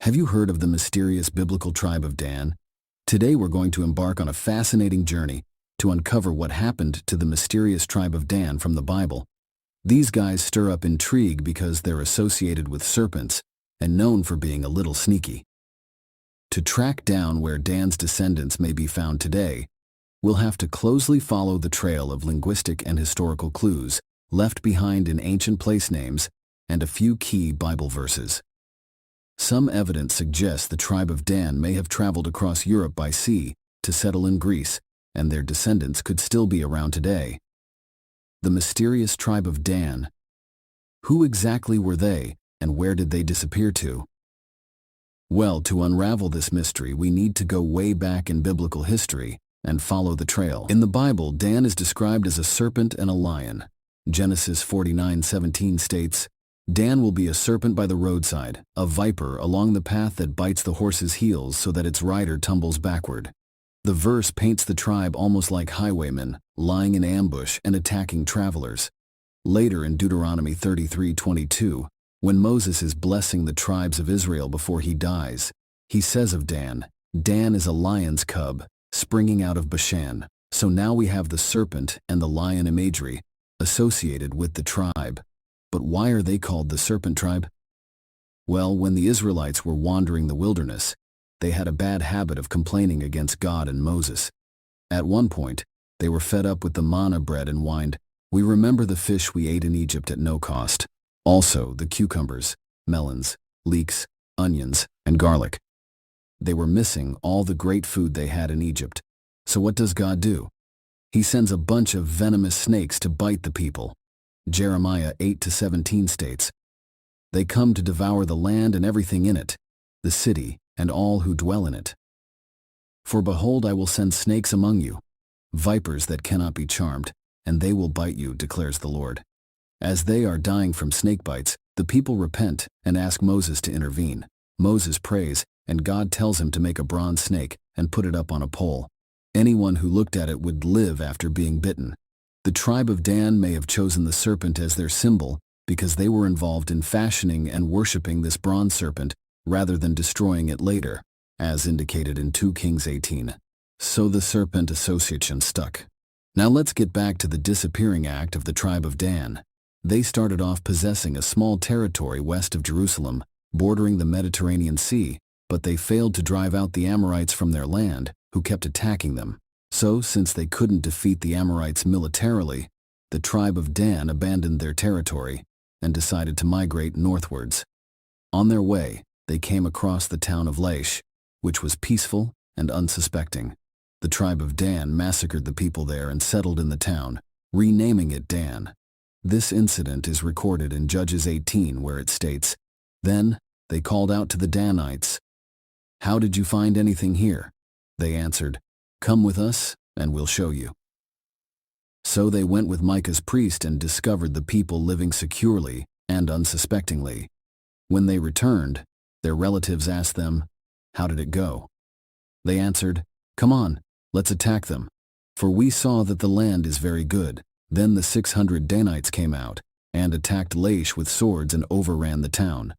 Have you heard of the mysterious biblical tribe of Dan? Today we're going to embark on a fascinating journey to uncover what happened to the mysterious tribe of Dan from the Bible. These guys stir up intrigue because they're associated with serpents and known for being a little sneaky. To track down where Dan's descendants may be found today, we'll have to closely follow the trail of linguistic and historical clues left behind in ancient place names and a few key Bible verses. Some evidence suggests the tribe of Dan may have traveled across Europe by sea to settle in Greece, and their descendants could still be around today. The mysterious tribe of Dan. Who exactly were they, and where did they disappear to? Well, to unravel this mystery, we need to go way back in biblical history and follow the trail. In the Bible, Dan is described as a serpent and a lion. Genesis 49:17 states, Dan will be a serpent by the roadside, a viper along the path that bites the horse's heels so that its rider tumbles backward. The verse paints the tribe almost like highwaymen, lying in ambush and attacking travelers. Later in Deuteronomy 33:22, when Moses is blessing the tribes of Israel before he dies, he says of Dan, Dan is a lion's cub, springing out of Bashan. So now we have the serpent and the lion imagery associated with the tribe. But why are they called the Serpent Tribe? Well, when the Israelites were wandering the wilderness, they had a bad habit of complaining against God and Moses. At one point, they were fed up with the manna bread and whined, "We remember the fish we ate in Egypt at no cost. Also, the cucumbers, melons, leeks, onions, and garlic." They were missing all the great food they had in Egypt. So what does God do? He sends a bunch of venomous snakes to bite the people. Jeremiah 8:17 states, "They come to devour the land and everything in it, the city and all who dwell in it. For behold, I will send snakes among you, vipers that cannot be charmed, and they will bite you, declares the Lord." As they are dying from snake bites, the people repent and ask Moses to intervene. Moses prays, and God tells him to make a bronze snake and put it up on a pole. Anyone who looked at it would live after being bitten. The tribe of Dan may have chosen the serpent as their symbol because they were involved in fashioning and worshipping this bronze serpent rather than destroying it later, as indicated in 2 Kings 18. So the serpent association stuck. Now let's get back to the disappearing act of the tribe of Dan. They started off possessing a small territory west of Jerusalem, bordering the Mediterranean Sea, but they failed to drive out the Amorites from their land, who kept attacking them. So, since they couldn't defeat the Amorites militarily, the tribe of Dan abandoned their territory and decided to migrate northwards. On their way, they came across the town of Laish, which was peaceful and unsuspecting. The tribe of Dan massacred the people there and settled in the town, renaming it Dan. This incident is recorded in Judges 18, where it states, "Then they called out to the Danites, 'How did you find anything here?' They answered, 'Come with us, and we'll show you.' So they went with Micah's priest and discovered the people living securely and unsuspectingly. When they returned, their relatives asked them, 'How did it go?' They answered, 'Come on, let's attack them, for we saw that the land is very good.' Then the 600 Danites came out and attacked Laish with swords and overran the town.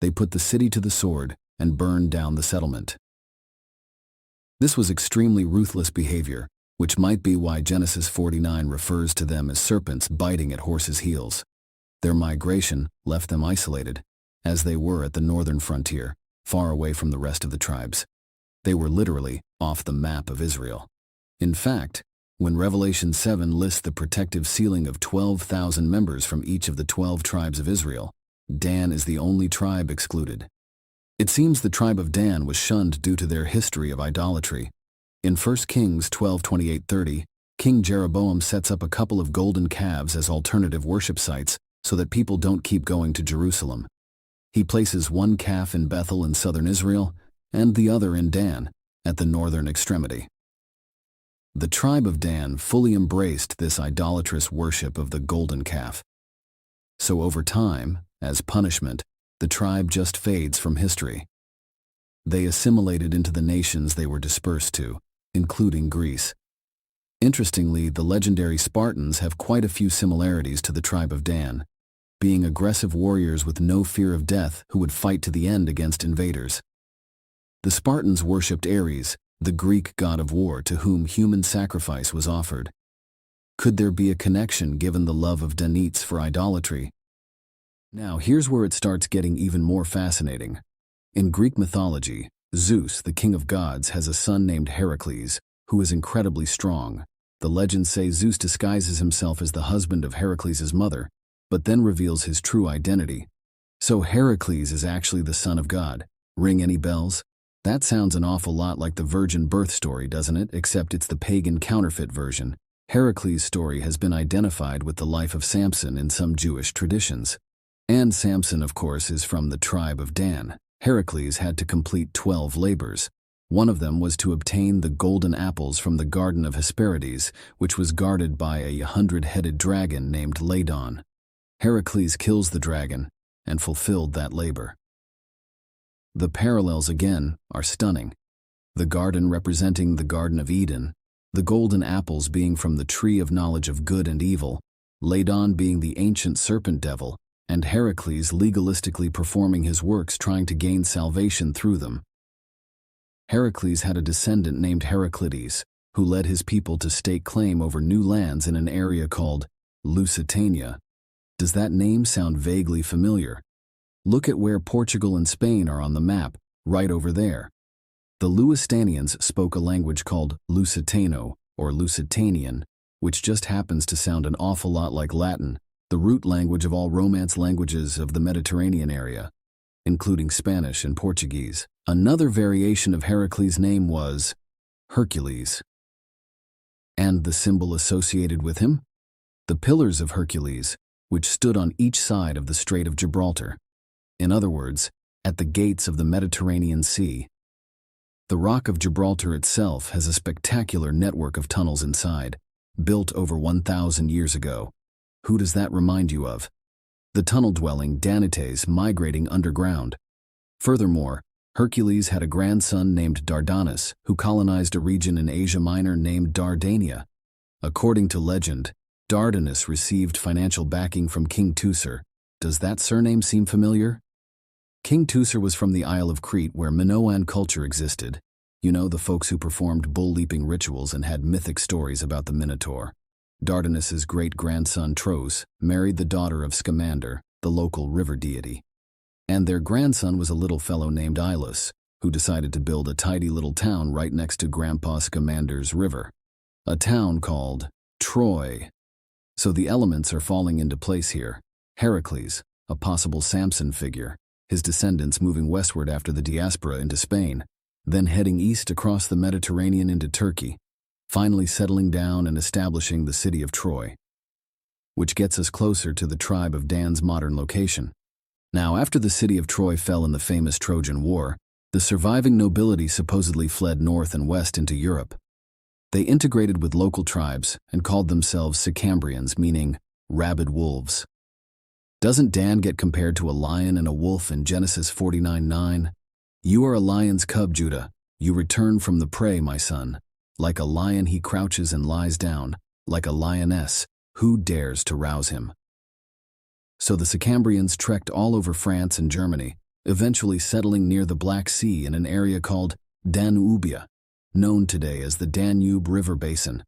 They put the city to the sword and burned down the settlement. This was extremely ruthless behavior, which might be why Genesis 49 refers to them as serpents biting at horses' heels. Their migration left them isolated, as they were at the northern frontier, far away from the rest of the tribes. They were literally off the map of Israel. In fact, when Revelation 7 lists the protective sealing of 12,000 members from each of the 12 tribes of Israel, Dan is the only tribe excluded. It seems the tribe of Dan was shunned due to their history of idolatry. In 1 Kings 12:28-30, King Jeroboam sets up a couple of golden calves as alternative worship sites so that people don't keep going to Jerusalem. He places one calf in Bethel in southern Israel and the other in Dan, at the northern extremity. The tribe of Dan fully embraced this idolatrous worship of the golden calf. So over time, as punishment, the tribe just fades from history. They assimilated into the nations they were dispersed to, including Greece. Interestingly, the legendary Spartans have quite a few similarities to the tribe of Dan. being aggressive warriors with no fear of death who would fight to the end against invaders. The Spartans worshipped Ares, the Greek god of war to whom human sacrifice was offered. Could there be a connection given the love of Danates for idolatry? Now here's where it starts getting even more fascinating. In Greek mythology, Zeus, the king of gods, has a son named Heracles, who is incredibly strong. The legends say Zeus disguises himself as the husband of Heracles' mother, but then reveals his true identity. So Heracles is actually the son of God. Ring any bells? That sounds an awful lot like the virgin birth story, doesn't it? Except it's the pagan counterfeit version. Heracles' story has been identified with the life of Samson in some Jewish traditions. And Samson, of course, is from the tribe of Dan. Heracles had to complete 12 labors. One of them was to obtain the golden apples from the garden of Hesperides, which was guarded by a 100-headed dragon named Ladon. Heracles kills the dragon and fulfilled that labor. The parallels, again, are stunning. The garden representing the Garden of Eden, the golden apples being from the tree of knowledge of good and evil, Ladon being the ancient serpent devil, and Heracles legalistically performing his works trying to gain salvation through them. Heracles had a descendant named Heraclides, who led his people to stake claim over new lands in an area called Lusitania. Does that name sound vaguely familiar? Look at where Portugal and Spain are on the map, right over there. The Lusitanians spoke a language called Lusitano, or Lusitanian, which just happens to sound an awful lot like Latin, the root language of all Romance languages of the Mediterranean area, including Spanish and Portuguese. Another variation of Heracles' name was Hercules. And the symbol associated with him? The Pillars of Hercules, which stood on each side of the Strait of Gibraltar. In other words, at the gates of the Mediterranean Sea. The Rock of Gibraltar itself has a spectacular network of tunnels inside, built over 1,000 years ago. Who does that remind you of? The tunnel-dwelling Danates migrating underground. Furthermore, Hercules had a grandson named Dardanus, who colonized a region in Asia Minor named Dardania. According to legend, Dardanus received financial backing from King Teucer. Does that surname seem familiar? King Teucer was from the Isle of Crete where Minoan culture existed. You know, the folks who performed bull-leaping rituals and had mythic stories about the Minotaur. Dardanus's great-grandson Tros married the daughter of Scamander, the local river deity. And their grandson was a little fellow named Ilus, who decided to build a tidy little town right next to Grandpa Scamander's river. A town called Troy. So the elements are falling into place here. Heracles, a possible Samson figure, his descendants moving westward after the diaspora into Spain, then heading east across the Mediterranean into Turkey, finally settling down and establishing the city of Troy, which gets us closer to the tribe of Dan's modern location. Now, after the city of Troy fell in the famous Trojan War, the surviving nobility supposedly fled north and west into Europe. They integrated with local tribes and called themselves Sicambrians, meaning rabid wolves. Doesn't Dan get compared to a lion and a wolf in Genesis 49:9? You are a lion's cub, Judah. You return from the prey, my son. Like a lion he crouches and lies down, like a lioness, who dares to rouse him? So the Sicambrians trekked all over France and Germany, eventually settling near the Black Sea in an area called Danubia, known today as the Danube River Basin.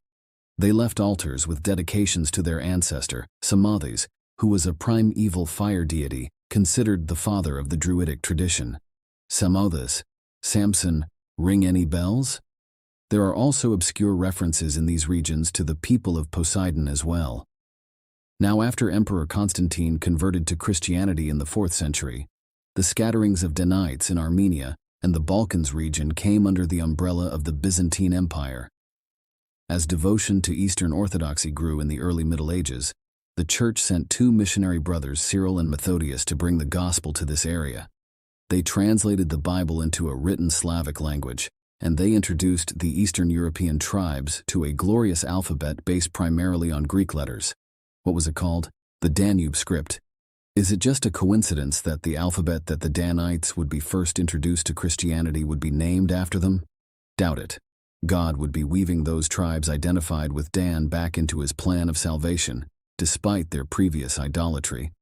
They left altars with dedications to their ancestor, Samathes, who was a primeval fire deity, considered the father of the Druidic tradition. Samathes, Samson, ring any bells? There are also obscure references in these regions to the people of Poseidon as well. Now, after Emperor Constantine converted to Christianity in the 4th century, the scatterings of Danites in Armenia and the Balkans region came under the umbrella of the Byzantine Empire. As devotion to Eastern Orthodoxy grew in the early Middle Ages, the Church sent 2 missionary brothers, Cyril and Methodius, to bring the gospel to this area. They translated the Bible into a written Slavic language, and they introduced the Eastern European tribes to a glorious alphabet based primarily on Greek letters. What was it called? The Danube script. Is it just a coincidence that the alphabet that the Danites would be first introduced to Christianity would be named after them? Doubt it. God would be weaving those tribes identified with Dan back into his plan of salvation, despite their previous idolatry.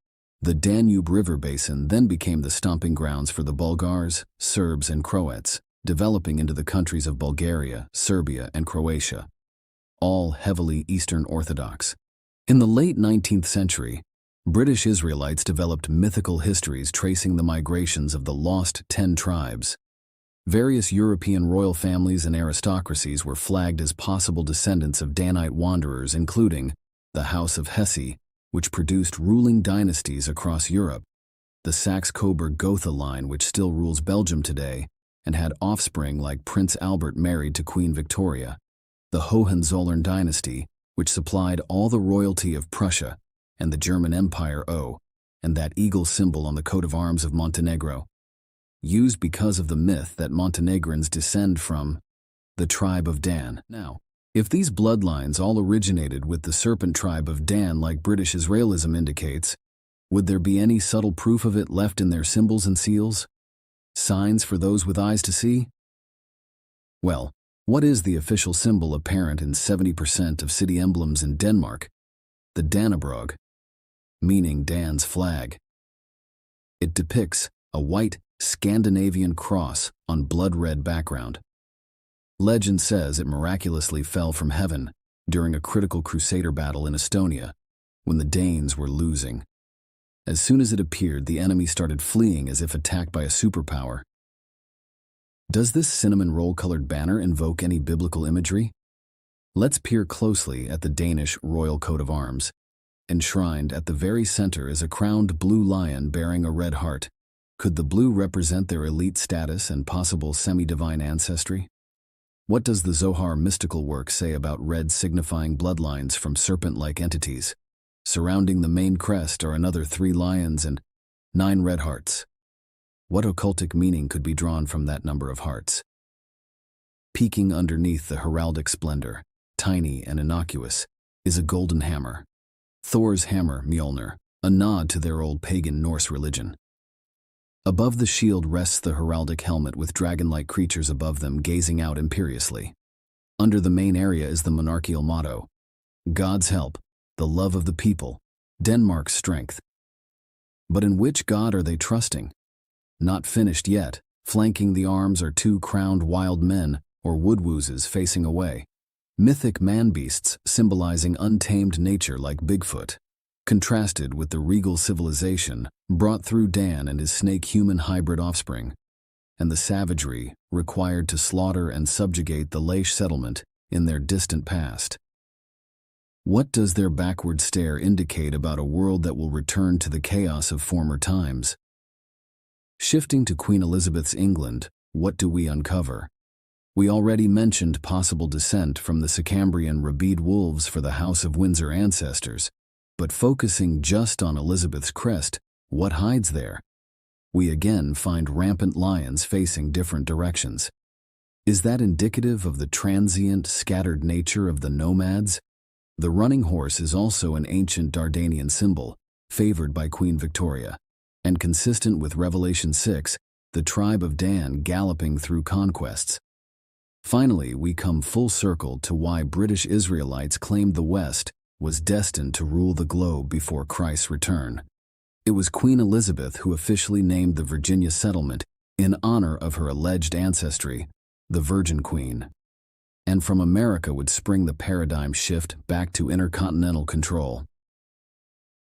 The Danube River basin then became the stomping grounds for the Bulgars, Serbs, and Croats, developing into the countries of Bulgaria, Serbia, and Croatia, all heavily Eastern Orthodox. In the late 19th century, British Israelites developed mythical histories tracing the migrations of the lost 10 tribes. Various European royal families and aristocracies were flagged as possible descendants of Danite wanderers, including the House of Hesse, which produced ruling dynasties across Europe, the Saxe-Coburg-Gotha line, which still rules Belgium today and had offspring like Prince Albert married to Queen Victoria, the Hohenzollern dynasty, which supplied all the royalty of Prussia and the German Empire, and that eagle symbol on the coat of arms of Montenegro, used because of the myth that Montenegrins descend from the tribe of Dan. Now, if these bloodlines all originated with the Serpent Tribe of Dan like British Israelism indicates, would there be any subtle proof of it left in their symbols and seals? Signs for those with eyes to see? Well, what is the official symbol apparent in 70% of city emblems in Denmark? The Dannebrog, meaning Dan's flag. It depicts a white Scandinavian cross on blood-red background. Legend says it miraculously fell from heaven during a critical Crusader battle in Estonia, when the Danes were losing. As soon as it appeared, the enemy started fleeing as if attacked by a superpower. Does this cinnamon roll-colored banner invoke any biblical imagery? Let's peer closely at the Danish royal coat of arms. Enshrined at the very center is a crowned blue lion bearing a red heart. Could the blue represent their elite status and possible semi-divine ancestry? What does the Zohar mystical work say about red signifying bloodlines from serpent-like entities? Surrounding the main crest are another 3 lions and 9 red hearts. What occultic meaning could be drawn from that number of hearts? Peeking underneath the heraldic splendor, tiny and innocuous, is a golden hammer. Thor's hammer, Mjolnir, a nod to their old pagan Norse religion. Above the shield rests the heraldic helmet with dragon-like creatures above them gazing out imperiously. Under the main area is the monarchical motto, God's help, the love of the people, Denmark's strength. But in which god are they trusting? Not finished yet. Flanking the arms are 2 crowned wild men, or woodwoozes, facing away. Mythic man-beasts symbolizing untamed nature like Bigfoot, contrasted with the regal civilization brought through Dan and his snake-human hybrid offspring, and the savagery required to slaughter and subjugate the Laish settlement in their distant past. What does their backward stare indicate about a world that will return to the chaos of former times? Shifting to Queen Elizabeth's England, what do we uncover? We already mentioned possible descent from the Sicambrian rabid wolves for the House of Windsor ancestors, but focusing just on Elizabeth's crest, what hides there? We again find rampant lions facing different directions. Is that indicative of the transient, scattered nature of the nomads? The running horse is also an ancient Dardanian symbol, favored by Queen Victoria, and consistent with Revelation 6, the tribe of Dan galloping through conquests. Finally, we come full circle to why British Israelites claimed the West was destined to rule the globe before Christ's return. It was Queen Elizabeth who officially named the Virginia settlement in honor of her alleged ancestry, the Virgin Queen. And from America would spring the paradigm shift back to intercontinental control.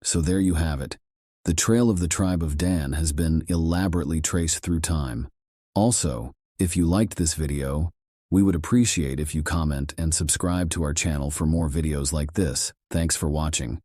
So there you have it. The trail of the tribe of Dan has been elaborately traced through time. Also, if you liked this video, we would appreciate if you comment and subscribe to our channel for more videos like this. Thanks for watching.